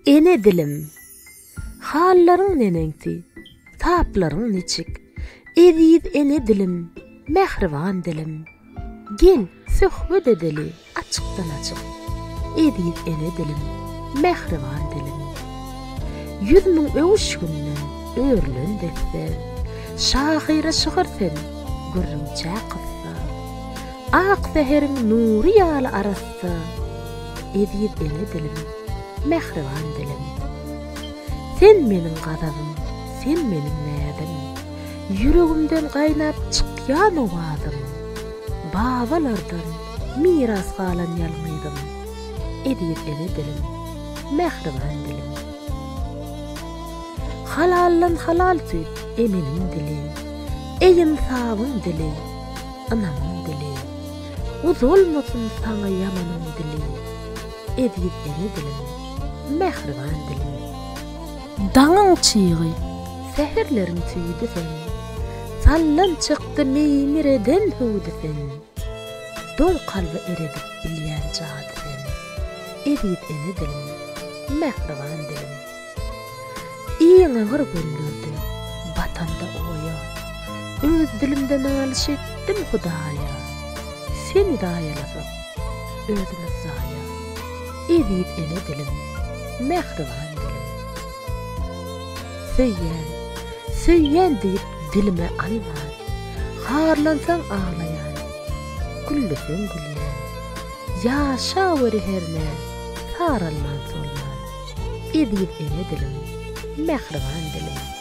Ene dilim, hallarың neneňti, taplarың neçik. Ediz ene dilim, mehriban dilim. Gel, söhbet edeli, açıktan açık. Ediz ene dilim, mehriban dilim. Yüzmüň öwüş günden örlen detse, şahyra şyhyrsen, gürrünçä kızsa. Ak seheriň nury ýaly arassa, ediz ene dilim, mehriban dilim. Sen meniň gadabym, sen meniň nädim. Yüregimden gaýnap çykýan owazym. Babalardan miras galan ýalmydym. Ediz ene dilim, mehriban dilim. Halallan halal tüýüp emeniň dili, eýin sabyň dili, anamyň dili. Uzulmasyn saňa ýamanyň dili. Ediz ene dilim, mehriban dilim. Daňyň çygy, seherleriň tüýdi sen. Sallan çykdy meýmireden hüwdi sen. Dol kalby eredip bilýän jady sen. Ediz ene dilim, mehriban dilim. Iýiň agyr gündürdi, batanda oýa. Öz dilimden alyş etdim Hudaýa. Seni daýalasak, özüme zaýa. Ediz ene dilim, mehriban dilim. Söýýän diýip dilime alman. Harlansaň ağlaýan, güllüsen gülýän. Ýaşa weri herne, taralman solman. Ediz ene dilim, mehriban dilim.